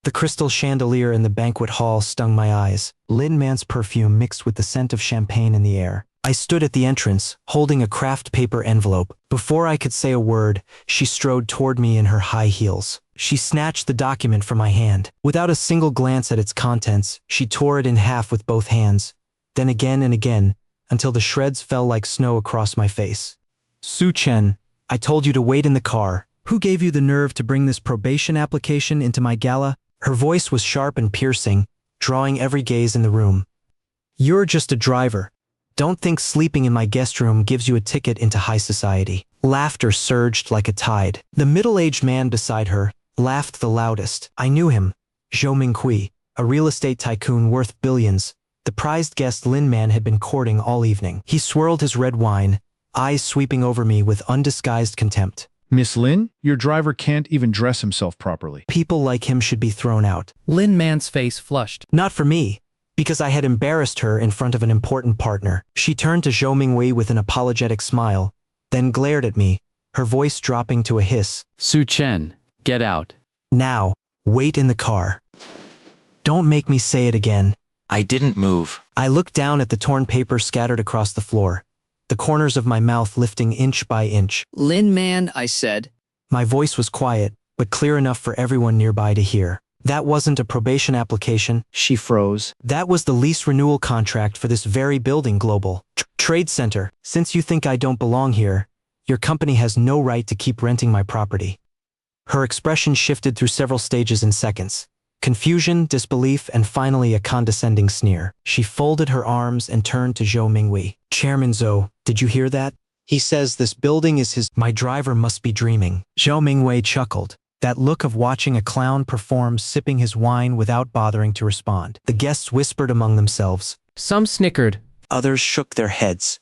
The crystal chandelier in the banquet hall stung my eyes. Lin Man's perfume mixed with the scent of champagne in the air. I stood at the entrance, holding a craft paper envelope. Before I could say a word, she strode toward me in her high heels. She snatched the document from my hand. Without a single glance at its contents, she tore it in half with both hands, then again and again, until the shreds fell like snow across my face. Su Chen, I told you to wait in the car. Who gave you the nerve to bring this probation application into my gala? Her voice was sharp and piercing, drawing every gaze in the room. You're just a driver. Don't think sleeping in my guest room gives you a ticket into high society. Laughter surged like a tide. The middle-aged man beside her laughed the loudest. I knew him. Zhou Minghui, a real estate tycoon worth billions. The prized guest Lin Man had been courting all evening. He swirled his red wine, eyes sweeping over me with undisguised contempt. Miss Lin, your driver can't even dress himself properly. People like him should be thrown out. Lin Man's face flushed. Not for me, because I had embarrassed her in front of an important partner. She turned to Zhou Minghui with an apologetic smile, then glared at me, her voice dropping to a hiss. Su Chen, get out. Now, wait in the car. Don't make me say it again. I didn't move. I looked down at the torn paper scattered across the floor, the corners of my mouth lifting inch by inch. Lin Man, I said. My voice was quiet, but clear enough for everyone nearby to hear. That wasn't a probation application. She froze. That was the lease renewal contract for this very building, Global Trade Center. Since you think I don't belong here, your company has no right to keep renting my property. Her expression shifted through several stages in seconds. Confusion, disbelief, and finally a condescending sneer. She folded her arms and turned to Zhou Minghui. Chairman Zhou, did you hear that? He says this building is his. My driver must be dreaming. Zhou Minghui chuckled. That look of watching a clown perform, sipping his wine without bothering to respond. The guests whispered among themselves. Some snickered. Others shook their heads.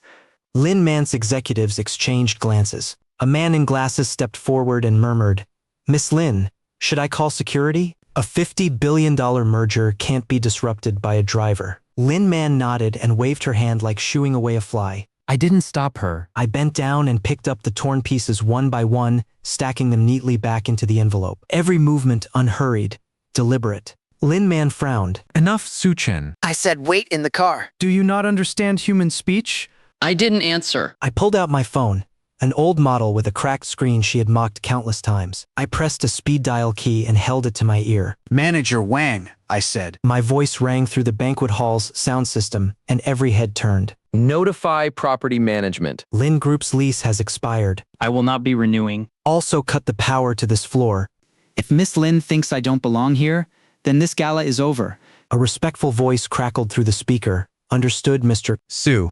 Lin Man's executives exchanged glances. A man in glasses stepped forward and murmured, Miss Lin, should I call security? A $50 billion merger can't be disrupted by a driver. Lin Man nodded and waved her hand like shooing away a fly. I didn't stop her. I bent down and picked up the torn pieces one by one, stacking them neatly back into the envelope. Every movement unhurried, deliberate. Lin Man frowned. Enough, Su Chen. I said wait in the car. Do you not understand human speech? I didn't answer. I pulled out my phone, an old model with a cracked screen she had mocked countless times. I pressed a speed dial key and held it to my ear. Manager Wang, I said. My voice rang through the banquet hall's sound system, and every head turned. Notify property management. Lin Group's lease has expired. I will not be renewing. Also cut the power to this floor. If Miss Lin thinks I don't belong here, then this gala is over. A respectful voice crackled through the speaker. Understood, Mr. Su.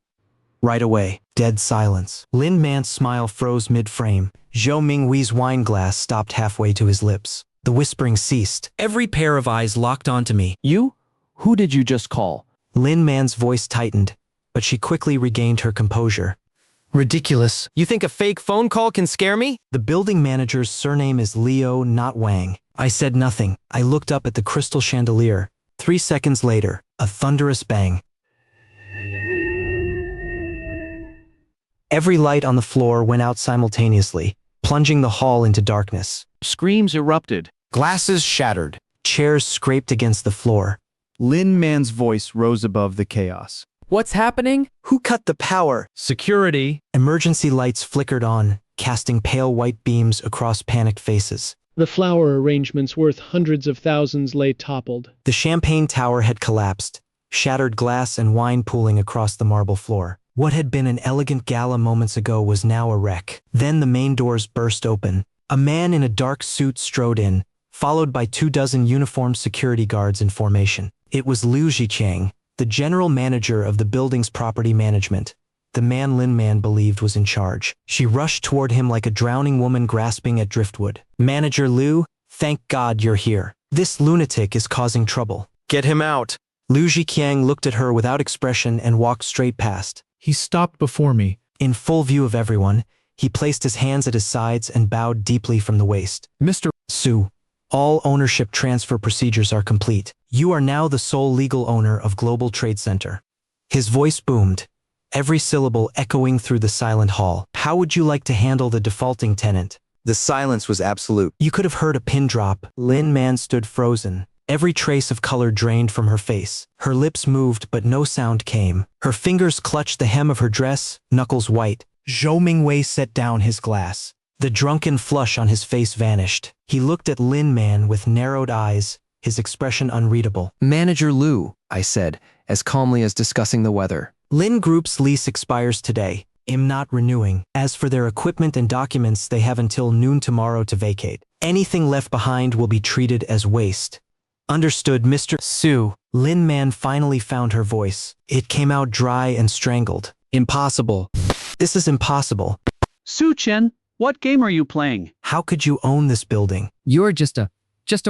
Right away. Dead silence. Lin Man's smile froze mid-frame. Zhou Minghui's wine glass stopped halfway to his lips. The whispering ceased. Every pair of eyes locked onto me. You? Who did you just call? Lin Man's voice tightened, but she quickly regained her composure. Ridiculous. You think a fake phone call can scare me? The building manager's surname is Liu, not Wang. I said nothing. I looked up at the crystal chandelier. 3 seconds later, a thunderous bang. Every light on the floor went out simultaneously, plunging the hall into darkness. Screams erupted. Glasses shattered. Chairs scraped against the floor. Lin Man's voice rose above the chaos. What's happening? Who cut the power? Security. Emergency lights flickered on, casting pale white beams across panicked faces. The flower arrangements worth hundreds of thousands lay toppled. The champagne tower had collapsed, shattered glass and wine pooling across the marble floor. What had been an elegant gala moments ago was now a wreck. Then the main doors burst open. A man in a dark suit strode in, followed by 24 uniformed security guards in formation. It was Liu Zhiqiang, the general manager of the building's property management, the man Lin Man believed was in charge. She rushed toward him like a drowning woman grasping at driftwood. Manager Liu, thank God you're here. This lunatic is causing trouble. Get him out. Liu Zhiqiang looked at her without expression and walked straight past. He stopped before me. In full view of everyone, he placed his hands at his sides and bowed deeply from the waist. Mr. Su, all ownership transfer procedures are complete. You are now the sole legal owner of Global Trade Center. His voice boomed, every syllable echoing through the silent hall. How would you like to handle the defaulting tenant? The silence was absolute. You could have heard a pin drop. Lin Man stood frozen, Every trace of color drained from her face. Her lips moved, but no sound came. Her fingers clutched the hem of her dress, knuckles white. Zhou Mingwei set down his glass. The drunken flush on his face vanished. He looked at Lin Man with narrowed eyes, his expression unreadable. Manager Lu, I said, as calmly as discussing the weather. Lin Group's lease expires today. I'm not renewing. As for their equipment and documents, they have until noon tomorrow to vacate. Anything left behind will be treated as waste. Understood, Mr. Su. Lin Man finally found her voice. It came out dry and strangled. Impossible. This is impossible. Su Chen, what game are you playing? How could you own this building? You're just a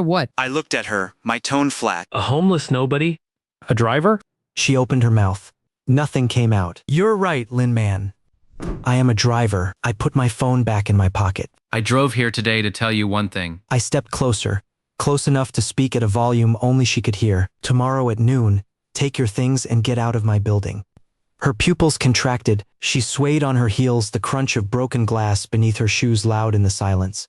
what? I looked at her, my tone flat. A homeless nobody? A driver? She opened her mouth. Nothing came out. You're right, Lin Man. I am a driver. I put my phone back in my pocket. I drove here today to tell you one thing. I stepped closer, close enough to speak at a volume only she could hear. Tomorrow at noon, take your things and get out of my building. Her pupils contracted. She swayed on her heels, the crunch of broken glass beneath her shoes loud in the silence.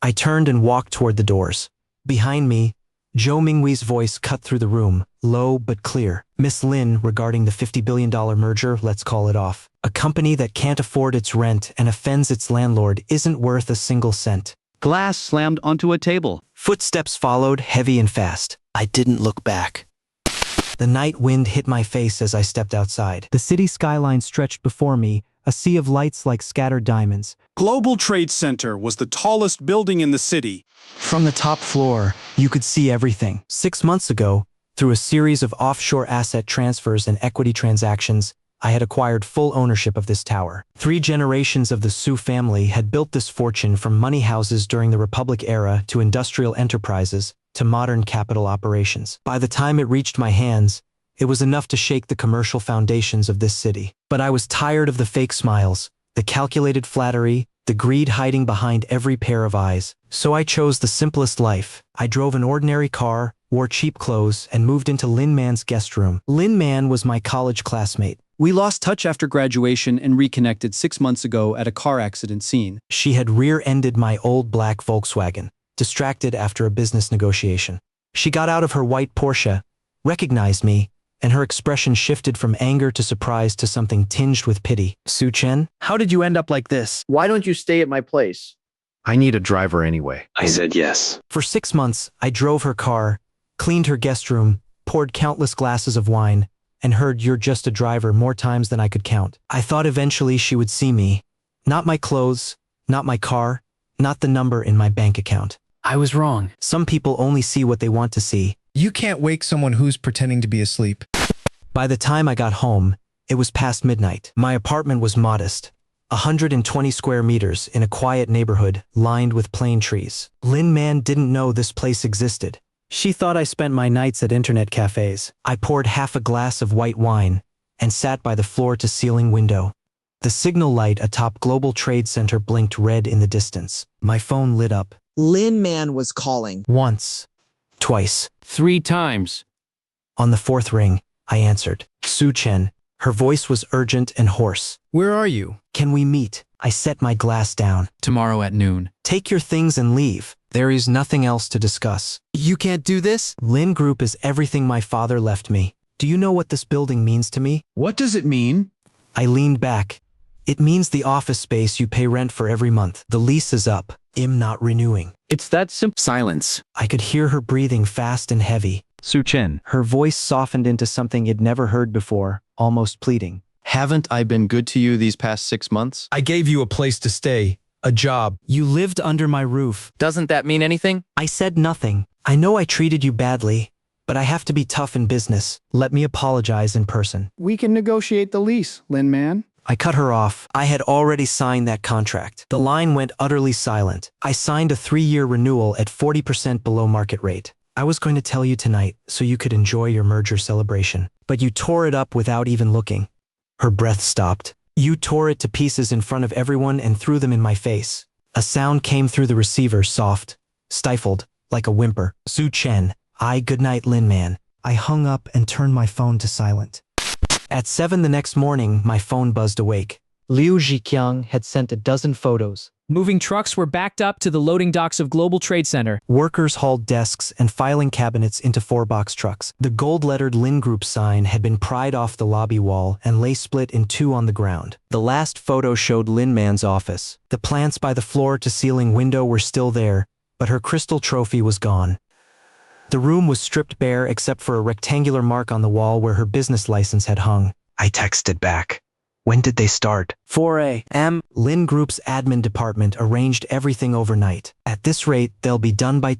I turned and walked toward the doors. Behind me, Zhou Mingwei's voice cut through the room, low but clear. Miss Lin, regarding the $50 billion merger, let's call it off. A company that can't afford its rent and offends its landlord isn't worth a single cent. Glass slammed onto a table. Footsteps followed, heavy and fast. I didn't look back. The night wind hit my face as I stepped outside. The city skyline stretched before me, a sea of lights like scattered diamonds. Global Trade Center was the tallest building in the city. From the top floor, you could see everything. 6 months ago, through a series of offshore asset transfers and equity transactions, I had acquired full ownership of this tower. 3 generations of the Su family had built this fortune, from money houses during the Republic era to industrial enterprises to modern capital operations. By the time it reached my hands, it was enough to shake the commercial foundations of this city. But I was tired of the fake smiles, the calculated flattery, the greed hiding behind every pair of eyes. So I chose the simplest life. I drove an ordinary car, wore cheap clothes, and moved into Lin Man's guest room. Lin Man was my college classmate. We lost touch after graduation and reconnected 6 months ago at a car accident scene. She had rear-ended my old black Volkswagen, distracted after a business negotiation. She got out of her white Porsche, recognized me, and her expression shifted from anger to surprise to something tinged with pity. Su Chen? How did you end up like this? Why don't you stay at my place? I need a driver anyway. I said yes. For 6 months, I drove her car, cleaned her guest room, poured countless glasses of wine, and heard "you're just a driver" more times than I could count. I thought eventually she would see me. Not my clothes, not my car, not the number in my bank account. I was wrong. Some people only see what they want to see. You can't wake someone who's pretending to be asleep. By the time I got home, it was past midnight. My apartment was modest, 120 square meters in a quiet neighborhood lined with plane trees. Lin Man didn't know this place existed. She thought I spent my nights at internet cafes. I poured half a glass of white wine and sat by the floor-to-ceiling window. The signal light atop Global Trade Center blinked red in the distance. My phone lit up. Lin Man was calling. Once. Twice. 3 times. On the 4th ring, I answered. Su Chen. Her voice was urgent and hoarse. Where are you? Can we meet? I set my glass down. Tomorrow at noon. Take your things and leave. There is nothing else to discuss. You can't do this? Lin Group is everything my father left me. Do you know what this building means to me? What does it mean? I leaned back. It means the office space you pay rent for every month. The lease is up. I'm not renewing. It's that simple. Silence. I could hear her breathing fast and heavy. Su Chen. Her voice softened into something I'd never heard before, almost pleading. Haven't I been good to you these past 6 months? I gave you a place to stay, a job. You lived under my roof. Doesn't that mean anything? I said nothing. I know I treated you badly, but I have to be tough in business. Let me apologize in person. We can negotiate the lease, Lin Man. I cut her off. I had already signed that contract. The line went utterly silent. I signed a 3-year renewal at 40% below market rate. I was going to tell you tonight so you could enjoy your merger celebration, but you tore it up without even looking. Her breath stopped. You tore it to pieces in front of everyone and threw them in my face. A sound came through the receiver, soft, stifled, like a whimper. Su Chen. Good night, Lin Man. I hung up and turned my phone to silent. At 7 the next morning, my phone buzzed awake. Liu Zhiqiang had sent a dozen photos. Moving trucks were backed up to the loading docks of Global Trade Center. Workers hauled desks and filing cabinets into 4-box trucks. The gold-lettered Lin Group sign had been pried off the lobby wall and lay split in two on the ground. The last photo showed Lin Man's office. The plants by the floor-to-ceiling window were still there, but her crystal trophy was gone. The room was stripped bare except for a rectangular mark on the wall where her business license had hung. I texted back. When did they start? 4 a.m. Lin Group's admin department arranged everything overnight. At this rate, they'll be done by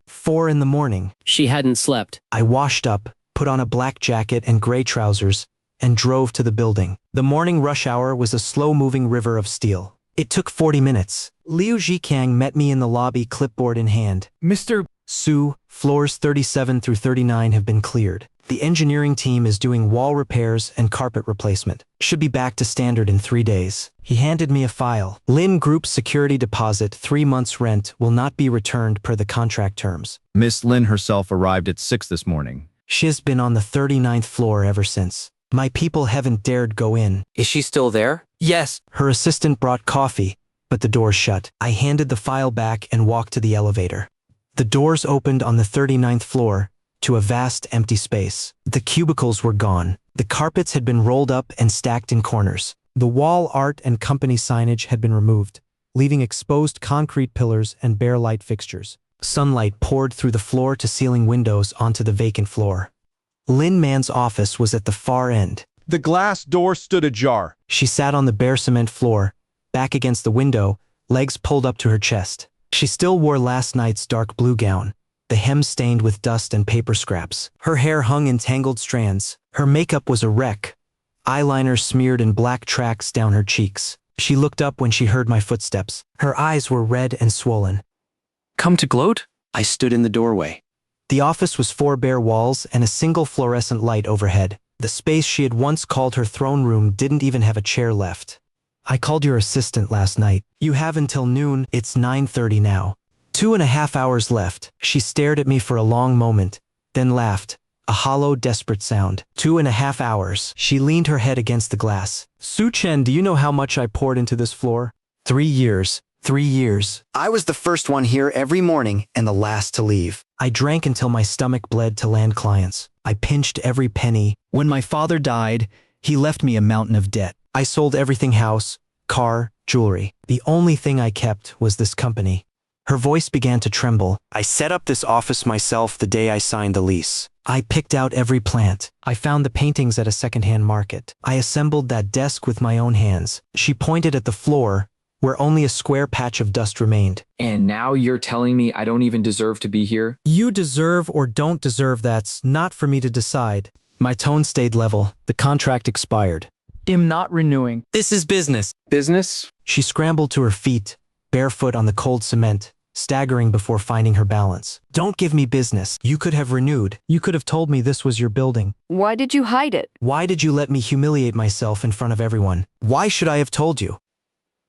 4 in the morning. She hadn't slept. I washed up, put on a black jacket and gray trousers, and drove to the building. The morning rush hour was a slow-moving river of steel. It took 40 minutes. Liu Zhiqiang met me in the lobby, clipboard in hand. Mr. Su, floors 37 through 39 have been cleared. The engineering team is doing wall repairs and carpet replacement. Should be back to standard in 3 days. He handed me a file. Lin Group's security deposit, 3 months' rent, will not be returned per the contract terms. Miss Lin herself arrived at 6 this morning. She's been on the 39th floor ever since. My people haven't dared go in. Is she still there? Yes. Her assistant brought coffee, but the door's shut. I handed the file back and walked to the elevator. The doors opened on the 39th floor, to a vast empty space. The cubicles were gone. The carpets had been rolled up and stacked in corners. The wall art and company signage had been removed, leaving exposed concrete pillars and bare light fixtures. Sunlight poured through the floor-to-ceiling windows onto the vacant floor. Lin Man's office was at the far end. The glass door stood ajar. She sat on the bare cement floor, back against the window, legs pulled up to her chest. She still wore last night's dark blue gown, the hem stained with dust and paper scraps. Her hair hung in tangled strands. Her makeup was a wreck, eyeliner smeared in black tracks down her cheeks. She looked up when she heard my footsteps. Her eyes were red and swollen. Come to gloat? I stood in the doorway. The office was 4 bare walls and a single fluorescent light overhead. The space she had once called her throne room didn't even have a chair left. I called your assistant last night. You have until noon. It's 9:30 now. 2.5 hours left. She stared at me for a long moment, then laughed, a hollow, desperate sound. 2.5 hours. She leaned her head against the glass. Su Chen, do you know how much I poured into this floor? 3 years. 3 years. I was the first one here every morning and the last to leave. I drank until my stomach bled to land clients. I pinched every penny. When my father died, he left me a mountain of debt. I sold everything: house, car, jewelry. The only thing I kept was this company. Her voice began to tremble. I set up this office myself the day I signed the lease. I picked out every plant. I found the paintings at a secondhand market. I assembled that desk with my own hands. She pointed at the floor, where only a square patch of dust remained. And now you're telling me I don't even deserve to be here? You deserve or don't deserve, that's not for me to decide. My tone stayed level. The contract expired. I'm not renewing. This is business. Business? She scrambled to her feet, barefoot on the cold cement, staggering before finding her balance. Don't give me business. You could have renewed. You could have told me this was your building. Why did you hide it? Why did you let me humiliate myself in front of everyone? Why should I have told you?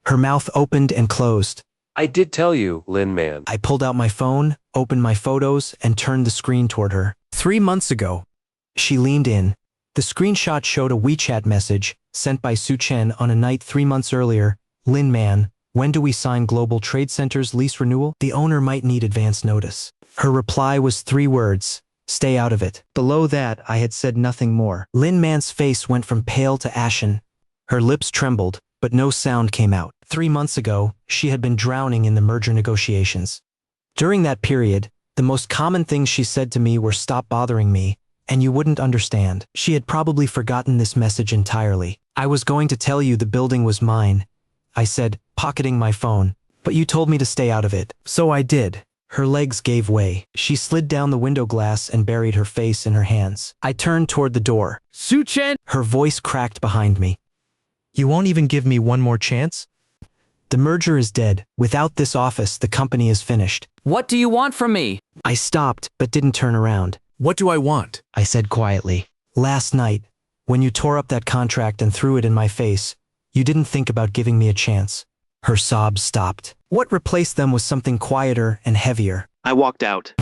Her mouth opened and closed. I did tell you, Lin Man. I pulled out my phone, opened my photos, and turned the screen toward her. 3 months ago. She leaned in. The screenshot showed a WeChat message sent by Su Chen on a night 3 months earlier. Lin Man, when do we sign Global Trade Center's lease renewal? The owner might need advance notice. Her reply was 3 words. Stay out of it. Below that, I had said nothing more. Lin Man's face went from pale to ashen. Her lips trembled, but no sound came out. 3 months ago, she had been drowning in the merger negotiations. During that period, the most common things she said to me were stop bothering me, and you wouldn't understand. She had probably forgotten this message entirely. I was going to tell you the building was mine, I said, pocketing my phone, but you told me to stay out of it. So I did. Her legs gave way. She slid down the window glass and buried her face in her hands. I turned toward the door. Su Chen! Her voice cracked behind me. You won't even give me one more chance? The merger is dead. Without this office, the company is finished. What do you want from me? I stopped, but didn't turn around. What do I want? I said quietly. Last night, when you tore up that contract and threw it in my face, you didn't think about giving me a chance. Her sobs stopped. What replaced them was something quieter and heavier. I walked out.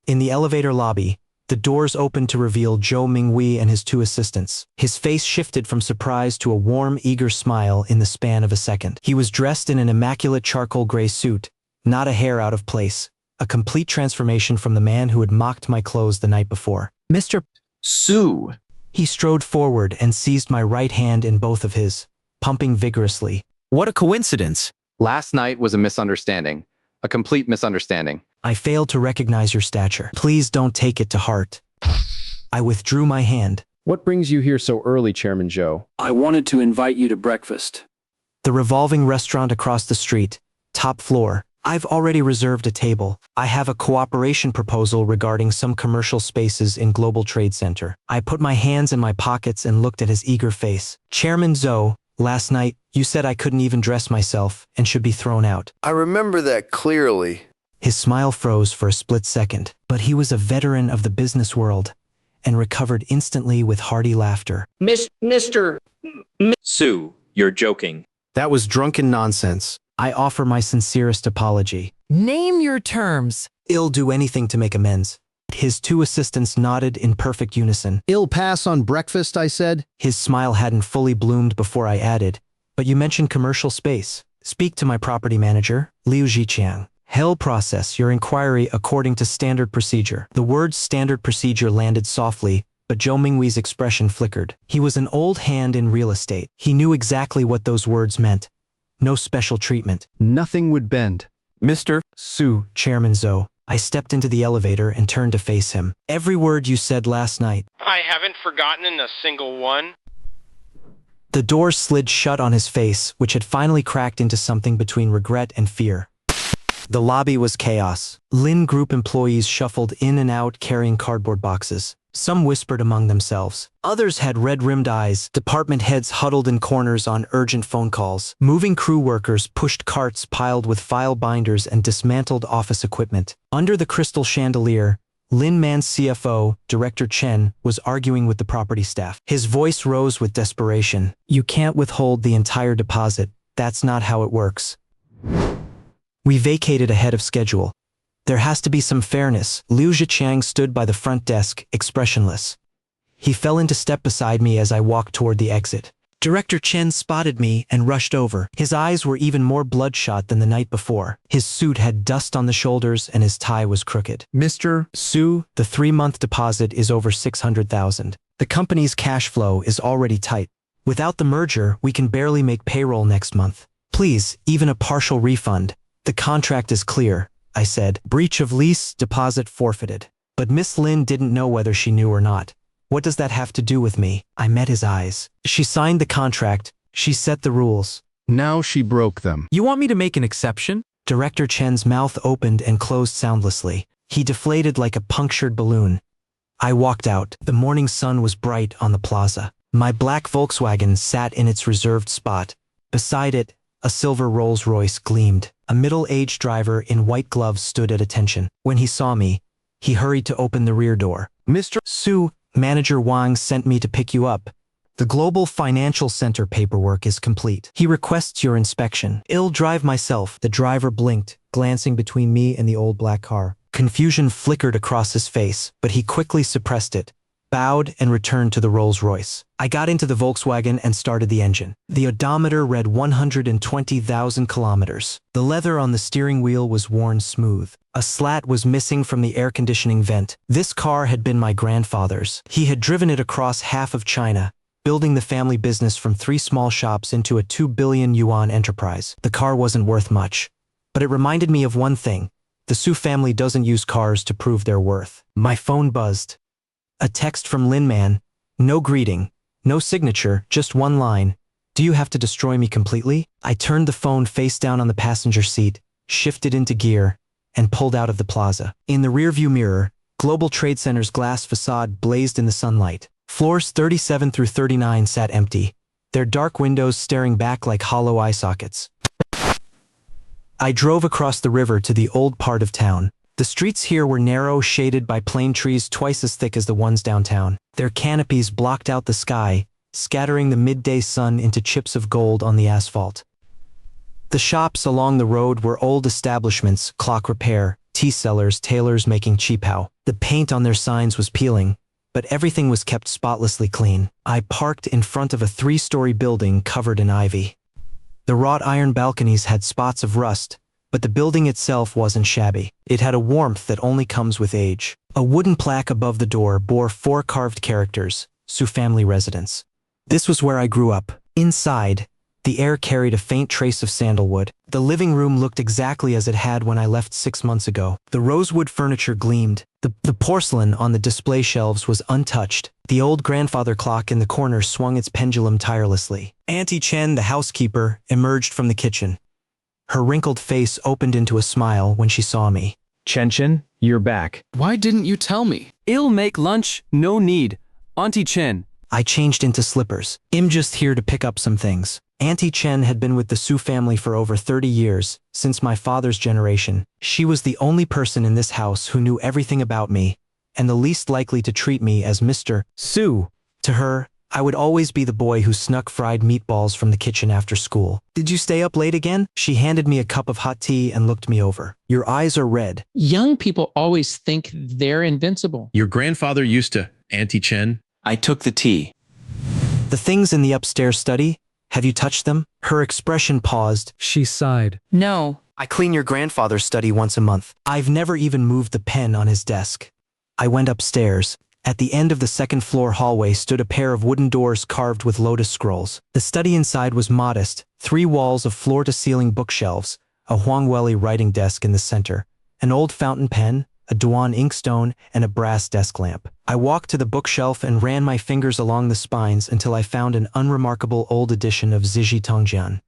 In the elevator lobby, The doors opened to reveal Zhou Mingwei and his two assistants. His face shifted from surprise to a warm, eager smile in the span of a second. He was dressed in an immaculate charcoal gray suit, not a hair out of place, a complete transformation from the man who had mocked my clothes the night before. Mr. Su. He strode forward and seized my right hand in both of his, pumping vigorously. What a coincidence. Last night was a misunderstanding. A complete misunderstanding. I failed to recognize your stature. Please don't take it to heart. I withdrew my hand. What brings you here so early, Chairman Zhou? I wanted to invite you to breakfast. The revolving restaurant across the street, top floor. I've already reserved a table. I have a cooperation proposal regarding some commercial spaces in Global Trade Center. I put my hands in my pockets and looked at his eager face. Chairman Zhou, last night, you said I couldn't even dress myself and should be thrown out. I remember that clearly. His smile froze for a split second, but he was a veteran of the business world and recovered instantly with hearty laughter. Mr. Su, you're joking. That was drunken nonsense. I offer my sincerest apology. Name your terms. I'll do anything to make amends. His two assistants nodded in perfect unison. I'll pass on breakfast, I said. His smile hadn't fully bloomed before I added, but you mentioned commercial space. Speak to my property manager, Liu Zhiqiang. He'll process your inquiry according to standard procedure. The words standard procedure landed softly, but Zhou Mingwei's expression flickered. He was an old hand in real estate. He knew exactly what those words meant. No special treatment. Nothing would bend. Mr. Su, Chairman Zhou. I stepped into the elevator and turned to face him. Every word you said last night. I haven't forgotten a single one. The door slid shut on his face, which had finally cracked into something between regret and fear. The lobby was chaos. Lin Group employees shuffled in and out carrying cardboard boxes. Some whispered among themselves. Others had red-rimmed eyes. Department heads huddled in corners on urgent phone calls. Moving crew workers pushed carts piled with file binders and dismantled office equipment. Under the crystal chandelier, Lin Man's CFO, Director Chen, was arguing with the property staff. His voice rose with desperation. You can't withhold the entire deposit. That's not how it works. We vacated ahead of schedule. There has to be some fairness. Liu Zhiqiang stood by the front desk, expressionless. He fell into step beside me as I walked toward the exit. Director Chen spotted me and rushed over. His eyes were even more bloodshot than the night before. His suit had dust on the shoulders and his tie was crooked. Mr. Su, the 3-month deposit is over 600,000. The company's cash flow is already tight. Without the merger, we can barely make payroll next month. Please, even a partial refund. The contract is clear, I said. Breach of lease, deposit forfeited. But Miss Lin didn't know whether she knew or not. What does that have to do with me? I met his eyes. She signed the contract. She set the rules. Now she broke them. You want me to make an exception? Director Chen's mouth opened and closed soundlessly. He deflated like a punctured balloon. I walked out. The morning sun was bright on the plaza. My black Volkswagen sat in its reserved spot. Beside it, a silver Rolls-Royce gleamed. A middle-aged driver in white gloves stood at attention. When he saw me, he hurried to open the rear door. Mr. Su, Manager Wang sent me to pick you up. The Global Financial Center paperwork is complete. He requests your inspection. I'll drive myself. The driver blinked, glancing between me and the old black car. Confusion flickered across his face, but he quickly suppressed it, bowed and returned to the Rolls-Royce. I got into the Volkswagen and started the engine. The odometer read 120,000 kilometers. The leather on the steering wheel was worn smooth. A slat was missing from the air conditioning vent. This car had been my grandfather's. He had driven it across half of China, building the family business from 3 small shops into a 2 billion yuan enterprise. The car wasn't worth much, but it reminded me of one thing. The Su family doesn't use cars to prove their worth. My phone buzzed. A text from Lin Man. No greeting, no signature, just one line. Do you have to destroy me completely? I turned the phone face down on the passenger seat, shifted into gear, and pulled out of the plaza. In the rearview mirror, Global Trade Center's glass facade blazed in the sunlight. Floors 37 through 39 sat empty, their dark windows staring back like hollow eye sockets. I drove across the river to the old part of town. The streets here were narrow, shaded by plane trees twice as thick as the ones downtown. Their canopies blocked out the sky, scattering the midday sun into chips of gold on the asphalt. The shops along the road were old establishments, clock repair, tea sellers, tailors making qipao. The The paint on their signs was peeling, but everything was kept spotlessly clean. I parked in front of a 3-story building covered in ivy. The wrought iron balconies had spots of rust, but the building itself wasn't shabby. It had a warmth that only comes with age. A wooden plaque above the door bore 4 carved characters, Su family residence. This was where I grew up. Inside, the air carried a faint trace of sandalwood. The living room looked exactly as it had when I left 6 months ago. The rosewood furniture gleamed. The porcelain on the display shelves was untouched. The old grandfather clock in the corner swung its pendulum tirelessly. Auntie Chen, the housekeeper, emerged from the kitchen. Her wrinkled face opened into a smile when she saw me. Chen, you're back. Why didn't you tell me? I'll make lunch, no need. Auntie Chen. I changed into slippers. I'm just here to pick up some things. Auntie Chen had been with the Su family for over 30 years, since my father's generation. She was the only person in this house who knew everything about me, and the least likely to treat me as Mr. Su. To her, I would always be the boy who snuck fried meatballs from the kitchen after school. Did you stay up late again? She handed me a cup of hot tea and looked me over. Your eyes are red. Young people always think they're invincible. Your grandfather used to, Auntie Chen. I took the tea. The things in the upstairs study? Have you touched them? Her expression paused. She sighed. No. I clean your grandfather's study once a month. I've never even moved the pen on his desk. I went upstairs. At the end of the second-floor hallway stood a pair of wooden doors carved with lotus scrolls. The study inside was modest, 3 walls of floor-to-ceiling bookshelves, a Huangweli writing desk in the center, an old fountain pen, a Duan inkstone, and a brass desk lamp. I walked to the bookshelf and ran my fingers along the spines until I found an unremarkable old edition of Ziji Tongjian.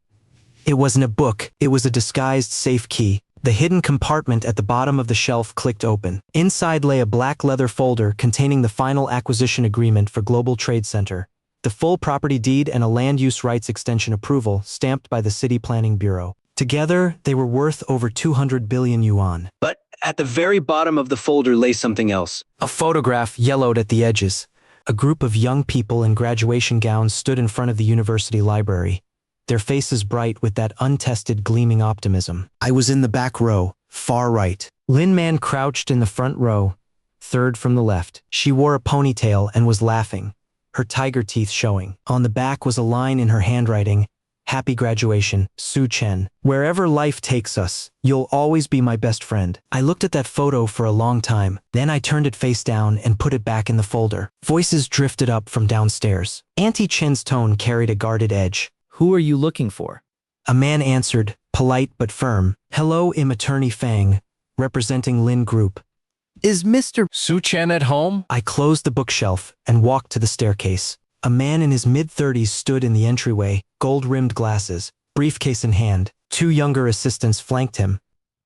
It wasn't a book, it was a disguised safe key. The hidden compartment at the bottom of the shelf clicked open. Inside lay a black leather folder containing the final acquisition agreement for Global Trade Center, the full property deed and a land use rights extension approval stamped by the City Planning Bureau. Together, they were worth over 200 billion yuan. But at the very bottom of the folder lay something else. A photograph yellowed at the edges. A group of young people in graduation gowns stood in front of the university library, their faces bright with that untested gleaming optimism. I was in the back row, far right. Lin Man crouched in the front row, 3rd from the left. She wore a ponytail and was laughing, her tiger teeth showing. On the back was a line in her handwriting, "Happy graduation, Su Chen. Wherever life takes us, you'll always be my best friend." I looked at that photo for a long time. Then I turned it face down and put it back in the folder. Voices drifted up from downstairs. Auntie Chen's tone carried a guarded edge. Who are you looking for? A man answered, polite but firm. Hello, I'm Attorney Fang, representing Lin Group. Is Mr. Su Chen at home? I closed the bookshelf and walked to the staircase. A man in his mid-30s stood in the entryway, gold-rimmed glasses, briefcase in hand. 2 younger assistants flanked him.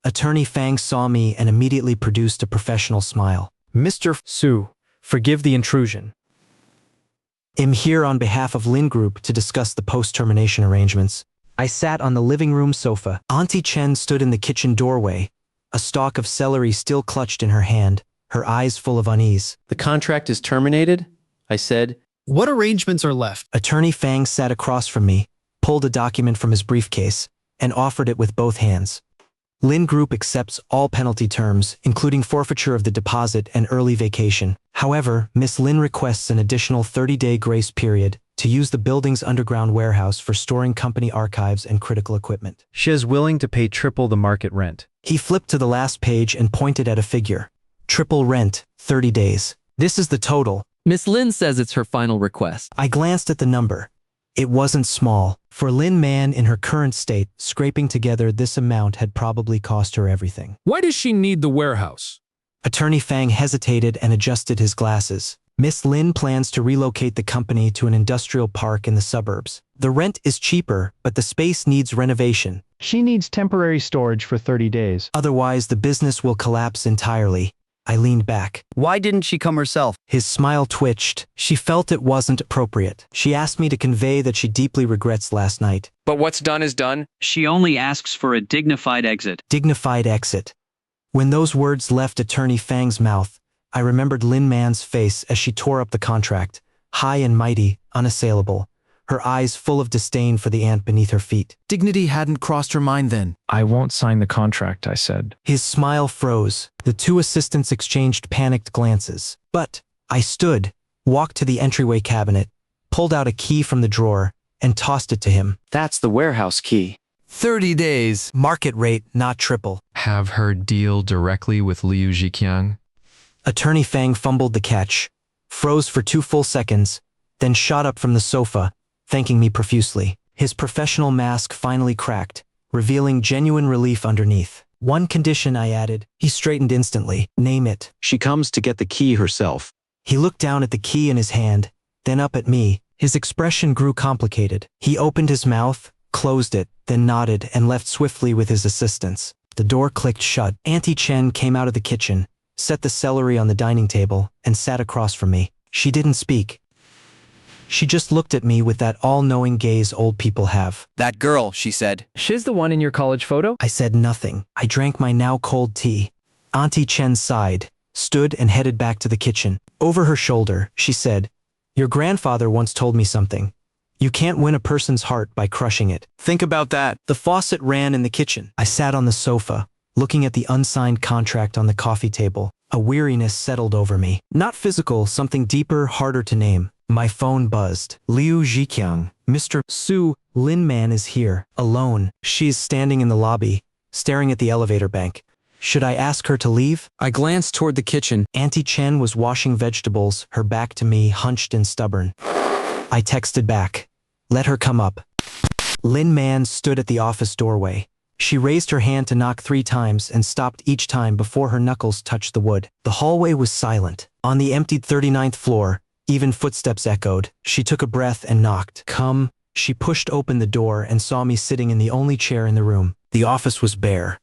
Attorney Fang saw me and immediately produced a professional smile. Mr. Su, forgive the intrusion. I'm here on behalf of Lin Group to discuss the post-termination arrangements. I sat on the living room sofa. Auntie Chen stood in the kitchen doorway, a stalk of celery still clutched in her hand, her eyes full of unease. The contract is terminated? I said. What arrangements are left? Attorney Fang sat across from me, pulled a document from his briefcase, and offered it with both hands. Lin Group accepts all penalty terms, including forfeiture of the deposit and early vacation. However, Miss Lin requests an additional 30-day grace period to use the building's underground warehouse for storing company archives and critical equipment. She is willing to pay triple the market rent. He flipped to the last page and pointed at a figure. Triple rent, 30 days. This is the total. Miss Lin says it's her final request. I glanced at the number. It wasn't small. For Lin Man in her current state, scraping together this amount had probably cost her everything. Why does she need the warehouse? Attorney Fang hesitated and adjusted his glasses. Miss Lin plans to relocate the company to an industrial park in the suburbs. The rent is cheaper, but the space needs renovation. She needs temporary storage for 30 days. Otherwise, the business will collapse entirely. I leaned back. Why didn't she come herself? His smile twitched. She felt it wasn't appropriate. She asked me to convey that she deeply regrets last night. But what's done is done. She only asks for a dignified exit. Dignified exit. When those words left Attorney Fang's mouth, I remembered Lin Man's face as she tore up the contract, high and mighty, unassailable, her eyes full of disdain for the ant beneath her feet. Dignity hadn't crossed her mind then. I won't sign the contract, I said. His smile froze. The two assistants exchanged panicked glances. But I stood, walked to the entryway cabinet, pulled out a key from the drawer, and tossed it to him. That's the warehouse key. 30 days. Market rate, not triple. Have her deal directly with Liu Zhiqiang? Attorney Fang fumbled the catch, froze for 2 full seconds, then shot up from the sofa, thanking me profusely. His professional mask finally cracked, revealing genuine relief underneath. One condition, I added. He straightened instantly. Name it. She comes to get the key herself. He looked down at the key in his hand, then up at me. His expression grew complicated. He opened his mouth, closed it, then nodded and left swiftly with his assistants. The door clicked shut. Auntie Chen came out of the kitchen, set the celery on the dining table, and sat across from me. She didn't speak. She just looked at me with that all-knowing gaze old people have. That girl, she said. She's the one in your college photo? I said nothing. I drank my now cold tea. Auntie Chen sighed, stood and headed back to the kitchen. Over her shoulder, she said, "Your grandfather once told me something. You can't win a person's heart by crushing it. Think about that." The faucet ran in the kitchen. I sat on the sofa, looking at the unsigned contract on the coffee table. A weariness settled over me. Not physical, something deeper, harder to name. My phone buzzed. Liu Zhiqiang, Mr. Su, Lin Man is here, alone. She's standing in the lobby, staring at the elevator bank. Should I ask her to leave? I glanced toward the kitchen. Auntie Chen was washing vegetables, her back to me, hunched and stubborn. I texted back. Let her come up. Lin Man stood at the office doorway. She raised her hand to knock 3 times and stopped each time before her knuckles touched the wood. The hallway was silent. On the emptied 39th floor, even footsteps echoed. She took a breath and knocked. Come. She pushed open the door and saw me sitting in the only chair in the room. The office was bare.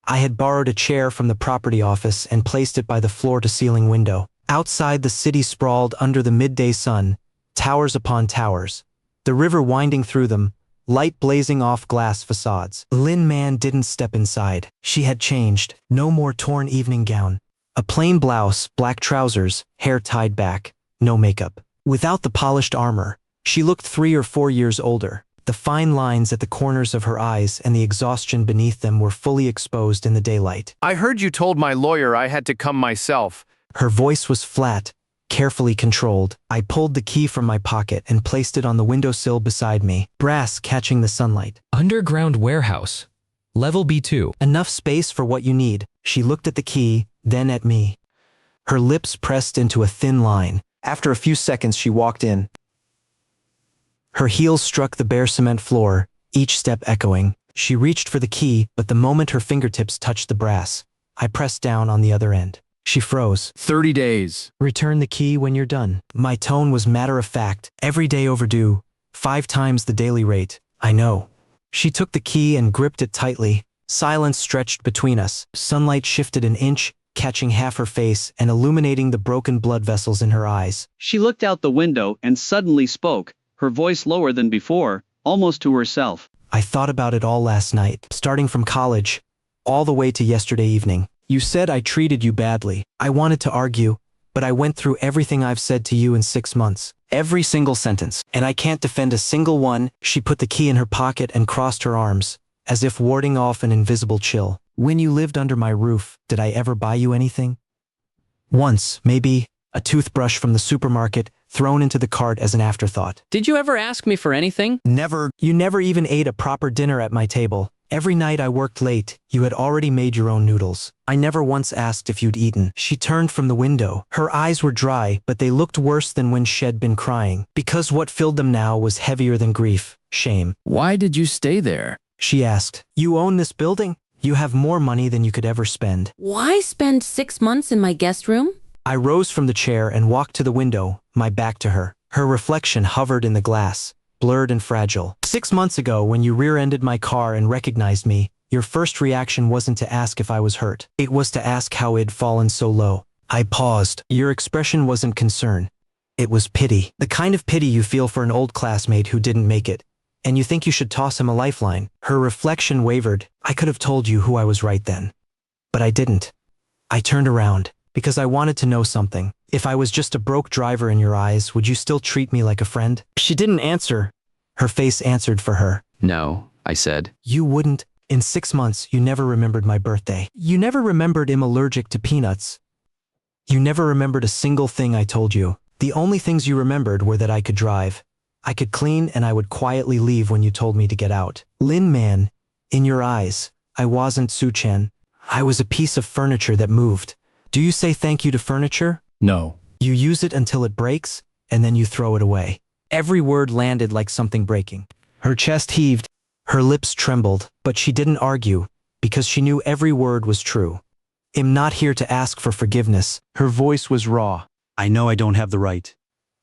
I had borrowed a chair from the property office and placed it by the floor-to-ceiling window. Outside, the city sprawled under the midday sun, towers upon towers, the river winding through them, light blazing off glass facades. Lin Man didn't step inside. She had changed. No more torn evening gown. A plain blouse, black trousers, hair tied back. No makeup. Without the polished armor, she looked 3 or 4 years older. The fine lines at the corners of her eyes and the exhaustion beneath them were fully exposed in the daylight. I heard you told my lawyer I had to come myself. Her voice was flat, carefully controlled. I pulled the key from my pocket and placed it on the windowsill beside me, brass catching the sunlight. Underground warehouse. Level B2. Enough space for what you need. She looked at the key, then at me. Her lips pressed into a thin line. After a few seconds, she walked in. Her heels struck the bare cement floor, each step echoing. She reached for the key, but the moment her fingertips touched the brass, I pressed down on the other end. She froze. 30 days. Return the key when you're done. My tone was matter-of-fact. Every day overdue. 5 times the daily rate. I know. She took the key and gripped it tightly. Silence stretched between us. Sunlight shifted an inch, catching half her face and illuminating the broken blood vessels in her eyes. She looked out the window and suddenly spoke, her voice lower than before, almost to herself. I thought about it all last night, starting from college, all the way to yesterday evening. You said I treated you badly. I wanted to argue, but I went through everything I've said to you in 6 months. Every single sentence. And I can't defend a single one. She put the key in her pocket and crossed her arms, as if warding off an invisible chill. When you lived under my roof, did I ever buy you anything? Once, maybe, a toothbrush from the supermarket, thrown into the cart as an afterthought. Did you ever ask me for anything? Never. You never even ate a proper dinner at my table. Every night I worked late, you had already made your own noodles. I never once asked if you'd eaten. She turned from the window. Her eyes were dry, but they looked worse than when she'd been crying. Because what filled them now was heavier than grief, shame. Why did you stay there? She asked. You own this building? You have more money than you could ever spend. Why spend 6 months in my guest room? I rose from the chair and walked to the window, my back to her. Her reflection hovered in the glass, blurred and fragile. 6 months ago, when you rear-ended my car and recognized me, your first reaction wasn't to ask if I was hurt. It was to ask how it'd fallen so low. I paused. Your expression wasn't concern. It was pity. The kind of pity you feel for an old classmate who didn't make it, and you think you should toss him a lifeline. Her reflection wavered. I could have told you who I was right then. But I didn't. I turned around, because I wanted to know something. If I was just a broke driver in your eyes, would you still treat me like a friend? She didn't answer. Her face answered for her. No, I said. You wouldn't. In 6 months, you never remembered my birthday. You never remembered I'm allergic to peanuts. You never remembered a single thing I told you. The only things you remembered were that I could drive. I could clean and I would quietly leave when you told me to get out. Lin Man, in your eyes, I wasn't Su Chen. I was a piece of furniture that moved. Do you say thank you to furniture? No. You use it until it breaks, and then you throw it away. Every word landed like something breaking. Her chest heaved, her lips trembled, but she didn't argue, because she knew every word was true. I'm not here to ask for forgiveness. Her voice was raw. I know I don't have the right.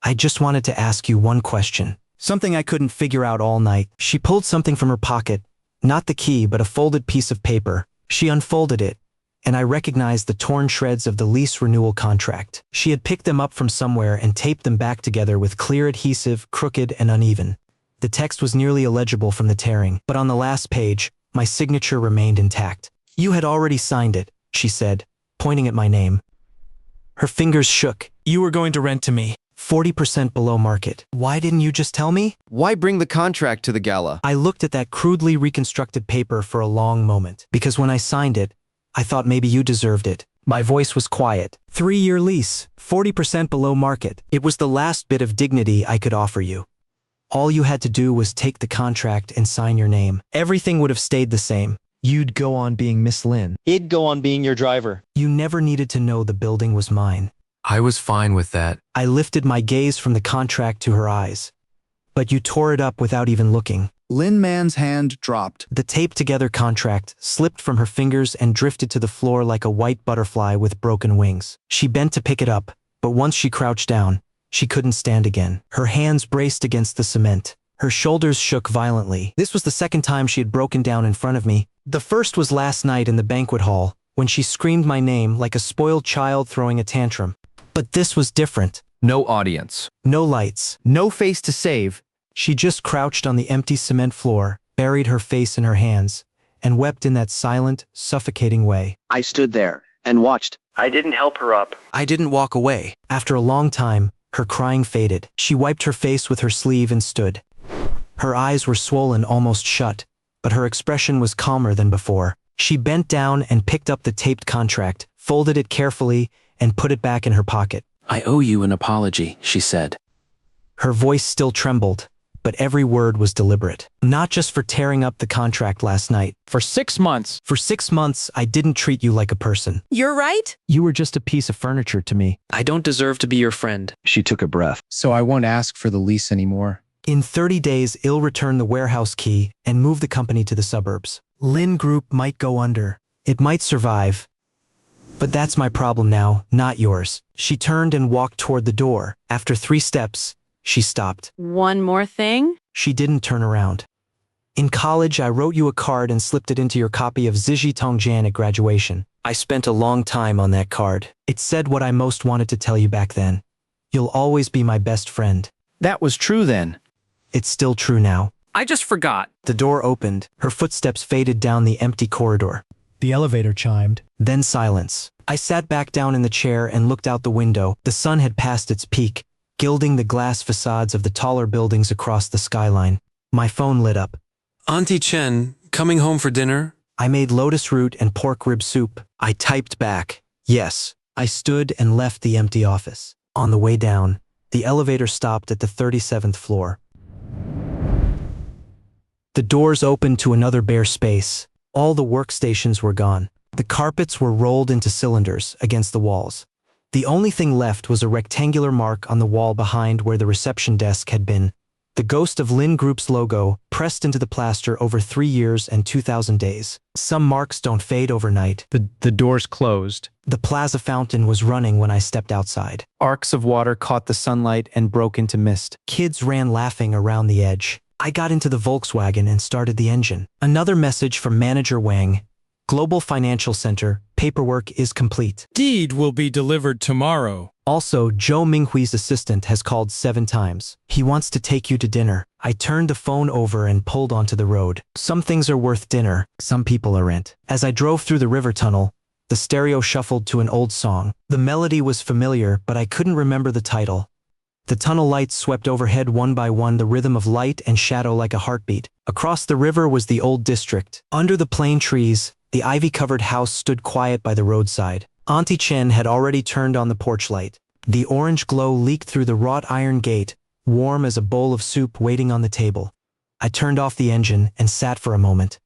I just wanted to ask you one question. Something I couldn't figure out all night. She pulled something from her pocket, not the key, but a folded piece of paper. She unfolded it, and I recognized the torn shreds of the lease renewal contract. She had picked them up from somewhere and taped them back together with clear adhesive, crooked and uneven. The text was nearly illegible from the tearing, but on the last page, my signature remained intact. You had already signed it, she said, pointing at my name. Her fingers shook. You were going to rent to me. 40% below market. Why didn't you just tell me? Why bring the contract to the gala? I looked at that crudely reconstructed paper for a long moment, because when I signed it, I thought maybe you deserved it. My voice was quiet. 3-year lease, 40% below market. It was the last bit of dignity I could offer you. All you had to do was take the contract and sign your name. Everything would have stayed the same. You'd go on being Miss Lin. I'd go on being your driver. You never needed to know the building was mine. I was fine with that. I lifted my gaze from the contract to her eyes. But you tore it up without even looking. Lin Man's hand dropped. The taped-together contract slipped from her fingers and drifted to the floor like a white butterfly with broken wings. She bent to pick it up, but once she crouched down, she couldn't stand again. Her hands braced against the cement. Her shoulders shook violently. This was the second time she had broken down in front of me. The first was last night in the banquet hall, when she screamed my name like a spoiled child throwing a tantrum. But this was different. No audience. No lights. No face to save. She just crouched on the empty cement floor, buried her face in her hands, and wept in that silent, suffocating way. I stood there and watched. I didn't help her up. I didn't walk away. After a long time, her crying faded. She wiped her face with her sleeve and stood. Her eyes were swollen almost shut, but her expression was calmer than before. She bent down and picked up the taped contract, folded it carefully, and put it back in her pocket. I owe you an apology, she said. Her voice still trembled, but every word was deliberate. Not just for tearing up the contract last night. For 6 months. For 6 months, I didn't treat you like a person. You're right. You were just a piece of furniture to me. I don't deserve to be your friend. She took a breath. So I won't ask for the lease anymore. In 30 days, I'll return the warehouse key and move the company to the suburbs. Lin Group might go under. It might survive. But that's my problem now, not yours. She turned and walked toward the door. After 3 steps, she stopped. One more thing? She didn't turn around. In college, I wrote you a card and slipped it into your copy of Ziji Tongjian at graduation. I spent a long time on that card. It said what I most wanted to tell you back then. You'll always be my best friend. That was true then. It's still true now. I just forgot. The door opened. Her footsteps faded down the empty corridor. The elevator chimed. Then silence. I sat back down in the chair and looked out the window. The sun had passed its peak, gilding the glass facades of the taller buildings across the skyline. My phone lit up. Auntie Chen, coming home for dinner? I made lotus root and pork rib soup. I typed back, yes. I stood and left the empty office. On the way down, the elevator stopped at the 37th floor. The doors opened to another bare space. All the workstations were gone. The carpets were rolled into cylinders against the walls. The only thing left was a rectangular mark on the wall behind where the reception desk had been. The ghost of Lin Group's logo, pressed into the plaster over 3 years and 2,000 days. Some marks don't fade overnight. The doors closed. The plaza fountain was running when I stepped outside. Arcs of water caught the sunlight and broke into mist. Kids ran laughing around the edge. I got into the Volkswagen and started the engine. Another message from Manager Wang. Global Financial Center, paperwork is complete. Deed will be delivered tomorrow. Also, Zhou Minghui's assistant has called 7 times. He wants to take you to dinner. I turned the phone over and pulled onto the road. Some things are worth dinner, some people aren't. As I drove through the river tunnel, The stereo shuffled to an old song. The melody was familiar, but I couldn't remember the title. The tunnel lights swept overhead one by one, the rhythm of light and shadow like a heartbeat. Across the river was the old district. Under the plane trees, the ivy-covered house stood quiet by the roadside. Auntie Chen had already turned on the porch light. The orange glow leaked through the wrought iron gate, warm as a bowl of soup waiting on the table. I turned off the engine and sat for a moment.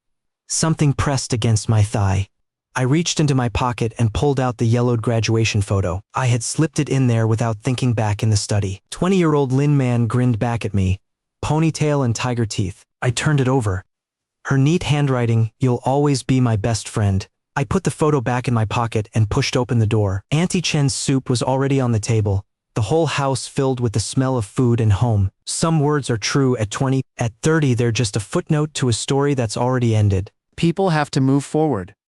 Something pressed against my thigh. I reached into my pocket and pulled out the yellowed graduation photo. I had slipped it in there without thinking back in the study. 20-year-old Lin Man grinned back at me, ponytail and tiger teeth. I turned it over. Her neat handwriting, "You'll always be my best friend." I put the photo back in my pocket and pushed open the door. Auntie Chen's soup was already on the table, the whole house filled with the smell of food and home. Some words are true at 20, at 30 they're just a footnote to a story that's already ended. People have to move forward.